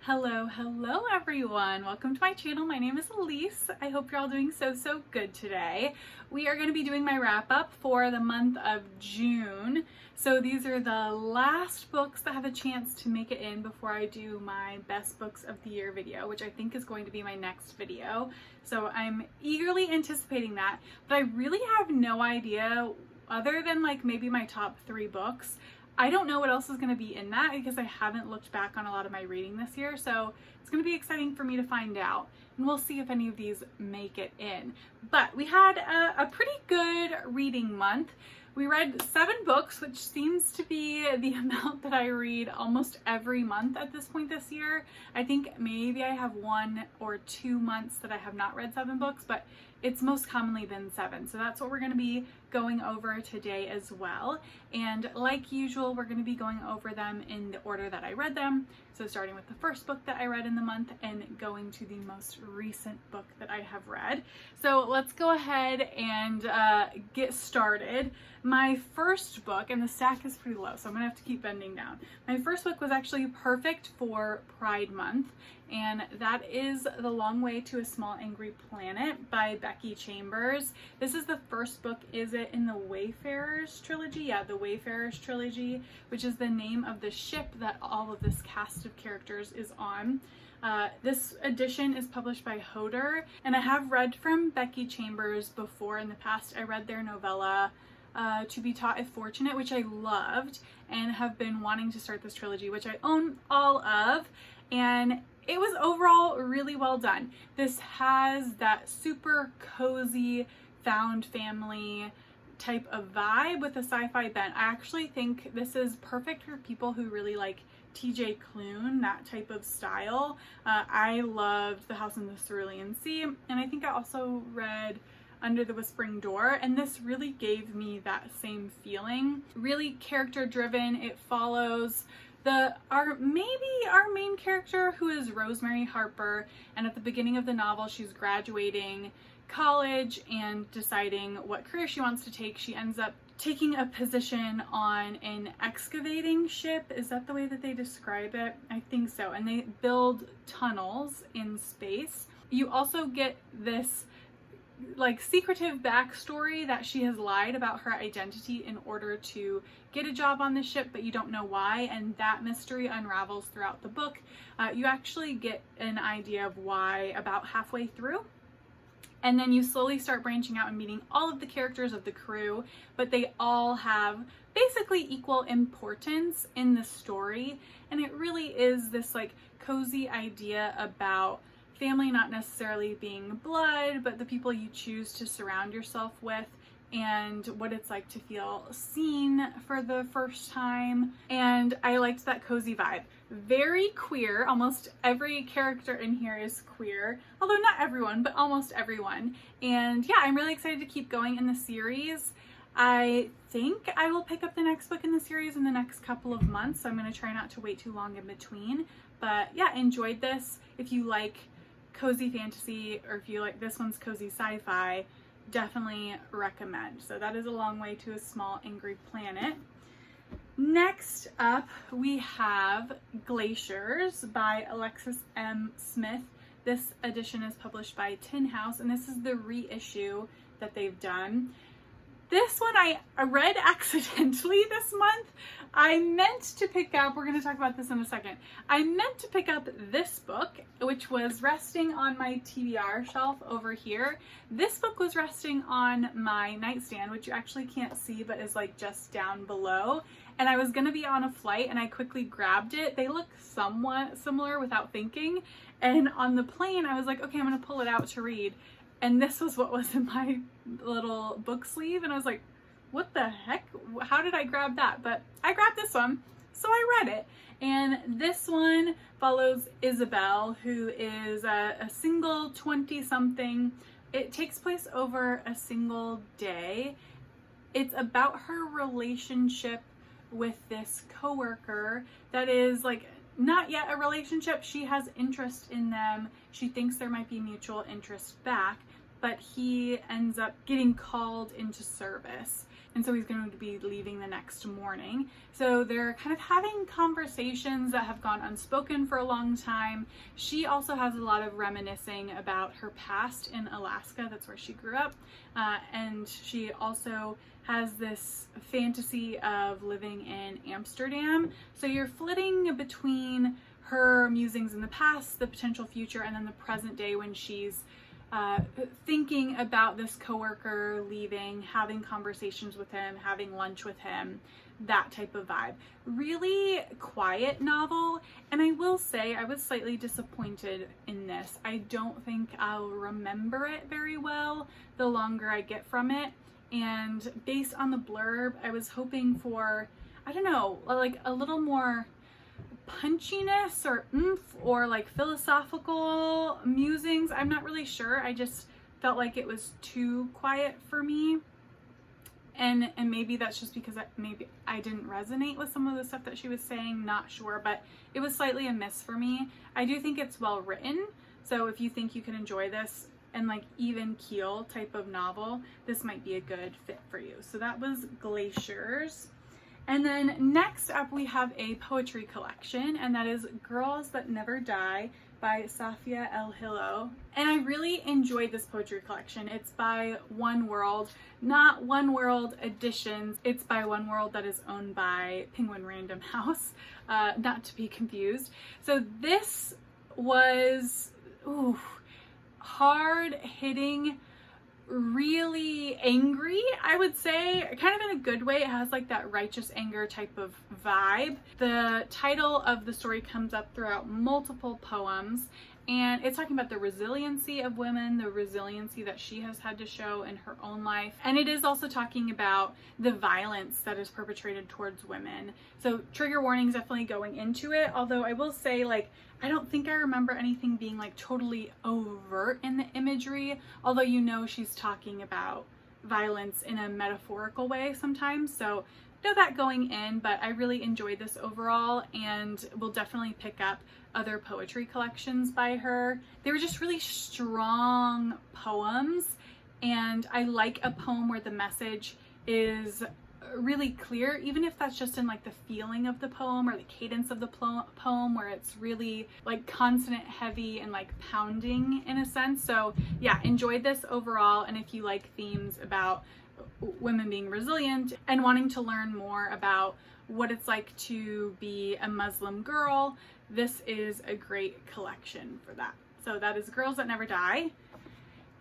Hello everyone. Welcome to my channel. My name is Elise. I hope you're all doing so good today. We are going to be doing my wrap up for the month of June. So these are the last books that have a chance to make it in before I do my best books of the year video, which I think is going to be my next video. So I'm eagerly anticipating that, but I really have no idea other than like maybe my top 3 books. I don't know what else is going to be in that because I haven't looked back on a lot of my reading this year, so it's going to be exciting for me to find out, and we'll see if any of these make it in. But we had a pretty good reading month. We read 7 books, which seems to be the amount that I read almost every month at this point this year. I think maybe I have 1 or 2 months that I have not read 7 books, but it's most commonly been 7. So that's what we're going to be going over today as well. And like usual, we're going to be going over them in the order that I read them. So starting with the first book that I read in the month and going to the most recent book that I have read. So let's go ahead and get started. My first book, and the stack is pretty low, so I'm going to have to keep bending down. My first book was actually perfect for Pride Month, and that is The Long Way to a Small Angry Planet by Becky Chambers. This is the first book, is it in the Wayfarers trilogy? Yeah, the Wayfarers trilogy, which is the name of the ship that all of this cast of characters is on. This edition is published by Hodder, and I have read from Becky Chambers before in the past. I read their novella, To Be Taught If Fortunate, which I loved, and have been wanting to start this trilogy, which I own all of, and it was overall really well done. This has that super cozy found family type of vibe with a sci-fi bent. I actually think this is perfect for people who really like TJ Klune, that type of style. I loved The House in the Cerulean Sea, and I think I also read Under the Whispering Door, and this really gave me that same feeling. Really character driven. It follows our main character, who is Rosemary Harper, and at the beginning of the novel she's graduating college and deciding what career she wants to take. She ends up taking a position on an excavating ship. Is that the way that they describe it? I think so. And they build tunnels in space. You also get this like secretive backstory that she has lied about her identity in order to get a job on the ship, but you don't know why, and that mystery unravels throughout the book. You actually get an idea of why about halfway through, and then you slowly start branching out and meeting all of the characters of the crew, but they all have basically equal importance in the story, and it really is this like cozy idea about family not necessarily being blood, but the people you choose to surround yourself with, and what it's like to feel seen for the first time. And I liked that cozy vibe. Very queer. Almost every character in here is queer, although not everyone, but almost everyone. And yeah, I'm really excited to keep going in the series. I think I will pick up the next book in the series in the next couple of months, so I'm going to try not to wait too long in between. But yeah, enjoyed this. If you like cozy fantasy, or if you like this one's cozy sci-fi, definitely recommend. So that is A Long Way to a Small Angry Planet. Next up we have Glaciers by Alexis M. Smith. This edition is published by Tin House, and this is the reissue that they've done. This one I read accidentally this month. I meant to pick up, we're going to talk about this in a second, I meant to pick up this book, which was resting on my TBR shelf over here. This book was resting on my nightstand, which you actually can't see, but is like just down below. And I was going to be on a flight, and I quickly grabbed it. They look somewhat similar without thinking. And on the plane, I was like, okay, I'm going to pull it out to read. And this was what was in my little book sleeve, and I was like, what the heck? How did I grab that? But I grabbed this one, so I read it. And this one follows Isabel, who is a single 20-something. It takes place over a single day. It's about her relationship with this coworker that is like not yet a relationship. She has interest in them. She thinks there might be mutual interest back, but he ends up getting called into service. and so he's going to be leaving the next morning. So they're kind of having conversations that have gone unspoken for a long time. She also has a lot of reminiscing about her past in Alaska. That's where she grew up. And she also has this fantasy of living in Amsterdam. So you're flitting between her musings in the past, the potential future, and then the present day when she's thinking about this coworker leaving, having conversations with him, having lunch with him, that type of vibe. Really quiet novel, and I will say I was slightly disappointed in this. I don't think I'll remember it very well the longer I get from it, and based on the blurb, I was hoping for, I don't know, like a little more punchiness or oomph or like philosophical musings. I'm not really sure. I just felt like it was too quiet for me, and maybe that's just because maybe I didn't resonate with some of the stuff that she was saying, not sure, but it was slightly a miss for me. I do think it's well written, so if you think you can enjoy this and like even keel type of novel, this might be a good fit for you. So that was Glaciers. And then next up we have a poetry collection, and that is Girls That Never Die by Safia Elhillo. And I really enjoyed this poetry collection. It's by One World, not One World Editions. It's by One World that is owned by Penguin Random House, not to be confused. So this was hard-hitting, really angry, I would say, kind of in a good way. It has like that righteous anger type of vibe. The title of the story comes up throughout multiple poems, and it's talking about the resiliency of women, the resiliency that she has had to show in her own life. And it is also talking about the violence that is perpetrated towards women. So trigger warnings definitely going into it, although I will say, like, I don't think I remember anything being like totally overt in the imagery, although you know she's talking about violence in a metaphorical way sometimes, so know that going in. But I really enjoyed this overall, and will definitely pick up other poetry collections by her. They were just really strong poems, and I like a poem where the message is really clear, even if that's just in like the feeling of the poem or the cadence of the poem, where it's really like consonant heavy and like pounding in a sense. So yeah, enjoyed this overall. And if you like themes about women being resilient and wanting to learn more about what it's like to be a Muslim girl, this is a great collection for that. So that is Girls That Never Die.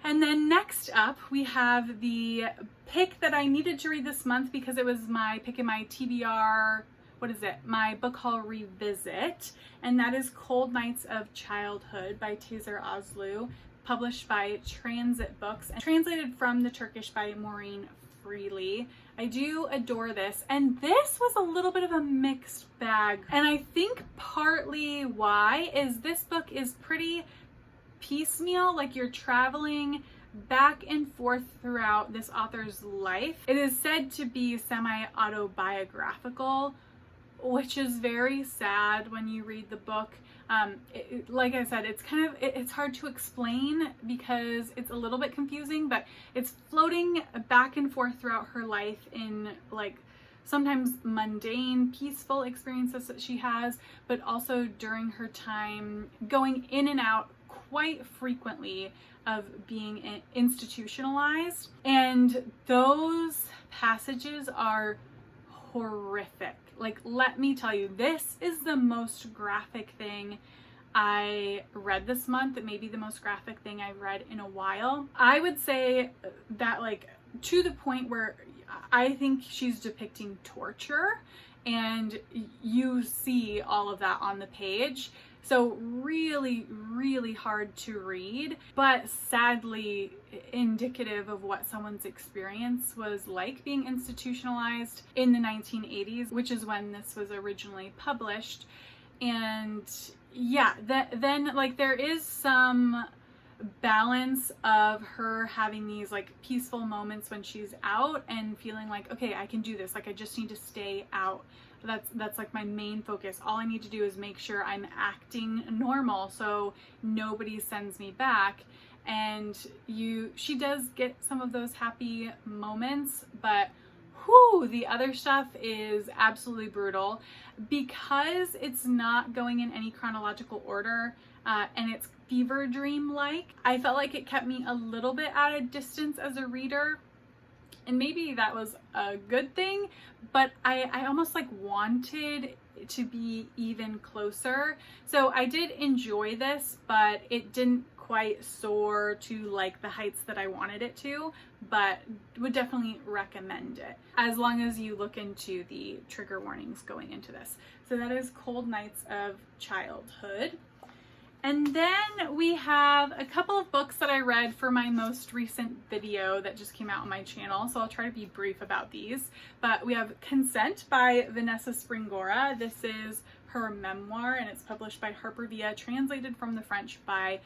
And then next up, we have the pick that I needed to read this month because it was my pick in my TBR, my book haul revisit, and that is Cold Nights of Childhood by Tezer Ozlu, published by Transit Books and translated from the Turkish by Maureen Freely. I do adore this, and this was a little bit of a mixed bag, and I think partly why is this book is pretty piecemeal, like you're traveling back and forth throughout this author's life. It is said to be semi-autobiographical, which is very sad when you read the book. Like I said, it's hard to explain because it's a little bit confusing, but it's floating back and forth throughout her life in like sometimes mundane, peaceful experiences that she has, but also during her time going in and out quite frequently of being institutionalized. And those passages are horrific. Like, let me tell you, this is the most graphic thing I read this month. It may be the most graphic thing I've read in a while. I would say that, like, to the point where I think she's depicting torture, and you see all of that on the page. So really, really hard to read, but sadly indicative of what someone's experience was like being institutionalized in the 1980s, which is when this was originally published. And yeah, then like there is some balance of her having these like peaceful moments when she's out and feeling like, okay, I can do this. Like, I just need to stay out. That's like my main focus. All I need to do is make sure I'm acting normal so nobody sends me back. And she does get some of those happy moments, but whew, the other stuff is absolutely brutal. Because it's not going in any chronological order, and it's fever dream-like, I felt like it kept me a little bit at a distance as a reader. And maybe that was a good thing, but I almost like wanted to be even closer. So I did enjoy this, but it didn't quite soar to like the heights that I wanted it to, but would definitely recommend it as long as you look into the trigger warnings going into this. So that is Cold Nights of Childhood. And then we have a couple of books that I read for my most recent video that just came out on my channel, so I'll try to be brief about these. But we have Consent by Vanessa Springora. This is her memoir, and it's published by Harper Via, translated from the French by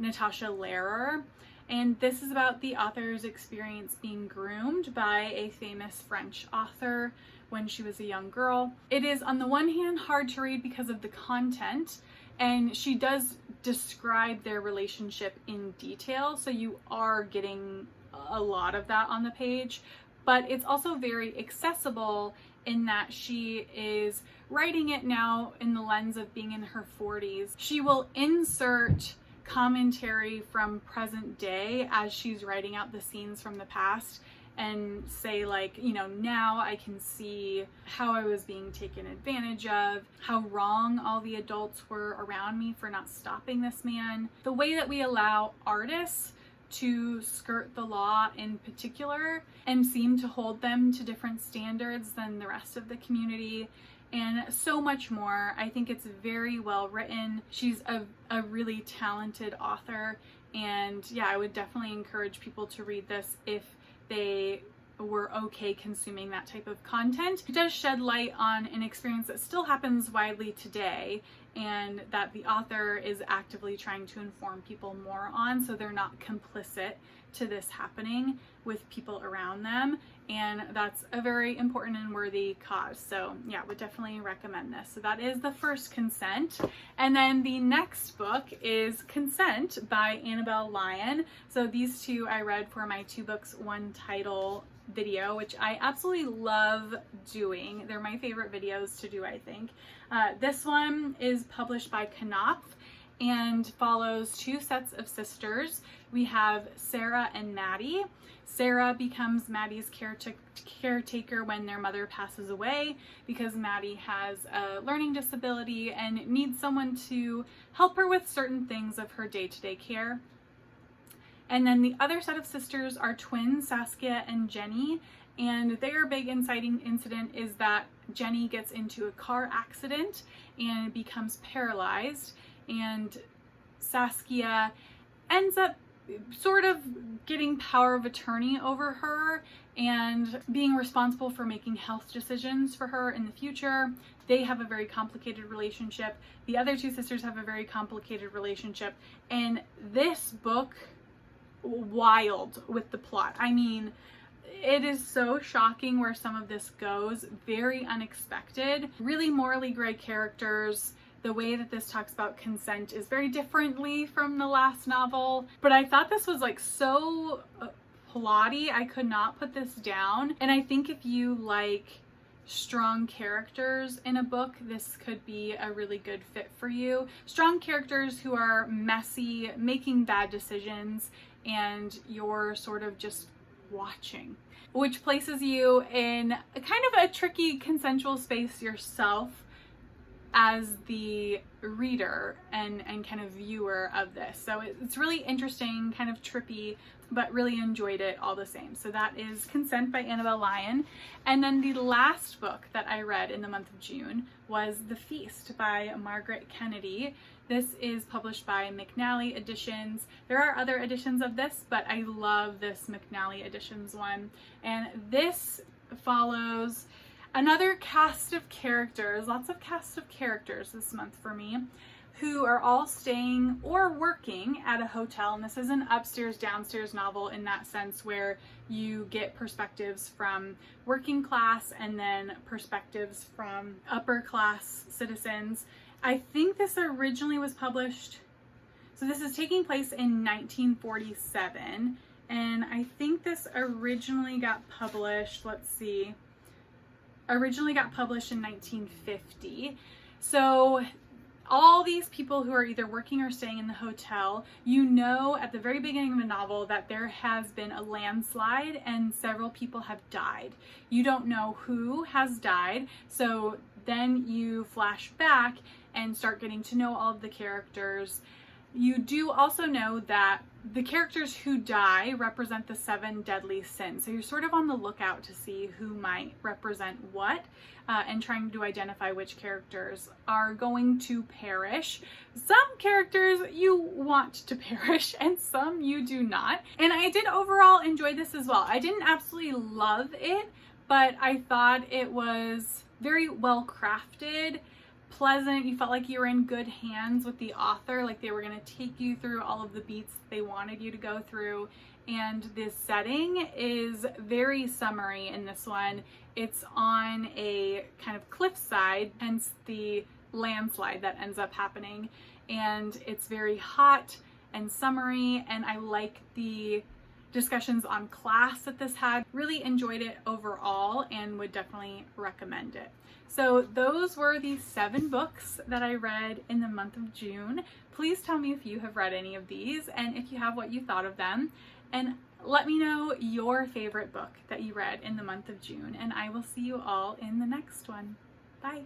Natasha. And this is about the author's experience being groomed by a famous French author when she was a young girl. It is, on the one hand, hard to read because of the content, and she does describe their relationship in detail, so you are getting a lot of that on the page, but it's also very accessible in that she is writing it now in the lens of being in her 40s. She will insert commentary from present day as she's writing out the scenes from the past and say, like, you know, now I can see how I was being taken advantage of, how wrong all the adults were around me for not stopping this man. The way that we allow artists to skirt the law in particular and seem to hold them to different standards than the rest of the community, and so much more. I think it's very well written. She's a really talented author, and yeah, I would definitely encourage people to read this if they were okay consuming that type of content. It does shed light on an experience that still happens widely today, and that the author is actively trying to inform people more on, so they're not complicit to this happening with people around them, and that's a very important and worthy cause. So yeah, would definitely recommend this. So that is the first, Consent. And then the next book is Consent by Annabel, Lyon. So these two I read for my 2 books, 1 title video, which I absolutely love doing. They're my favorite videos to do, I think. This one is published by Knopf and follows 2 sets of sisters. We have Sarah and Maddie. Sarah becomes Maddie's caretaker when their mother passes away because Maddie has a learning disability and needs someone to help her with certain things of her day-to-day care. And then the other set of sisters are twins, Saskia and Jenny, and their big inciting incident is that Jenny gets into a car accident and becomes paralyzed, and Saskia ends up sort of getting power of attorney over her and being responsible for making health decisions for her in the future. They have a very complicated relationship. The other 2 sisters have a very complicated relationship, and this book, wild with the plot. I mean, it is so shocking where some of this goes, very unexpected, really morally gray characters. The way that this talks about consent is very differently from the last novel, but I thought this was like so plotty, I could not put this down. And I think if you like strong characters in a book, this could be a really good fit for you. Strong characters who are messy, making bad decisions, and you're sort of just watching, which places you in a kind of a tricky consensual space yourself as the reader and kind of viewer of this. So it's really interesting, kind of trippy, but really enjoyed it all the same. So that is Consent by Annabel, Lyon. And then the last book that I read in the month of June was The Feast by Margaret Kennedy. This is published by McNally Editions. There are other editions of this, but I love this McNally Editions one. And this follows another cast of characters, lots of cast of characters this month for me, who are all staying or working at a hotel. And this is an upstairs, downstairs novel in that sense, where you get perspectives from working class and then perspectives from upper class citizens. I think this originally was published, so this is taking place in 1947, and I think this originally got published, let's see, originally got published in 1950. So all these people who are either working or staying in the hotel, you know at the very beginning of the novel that there has been a landslide and several people have died. You don't know who has died, so then you flash back and start getting to know all of the characters. You do also know that the characters who die represent the 7 deadly sins. So you're sort of on the lookout to see who might represent what, and trying to identify which characters are going to perish. Some characters you want to perish and some you do not. And I did overall enjoy this as well. I didn't absolutely love it, but I thought it was very well crafted, pleasant. You felt like you were in good hands with the author, like they were going to take you through all of the beats they wanted you to go through. And this setting is very summery in this one. It's on a kind of cliffside, hence the landslide that ends up happening. And it's very hot and summery, and I like the discussions on class that this had. Really enjoyed it overall and would definitely recommend it. So those were the 7 books that I read in the month of June. Please tell me if you have read any of these and if you have, what you thought of them. And let me know your favorite book that you read in the month of June, and I will see you all in the next one. Bye.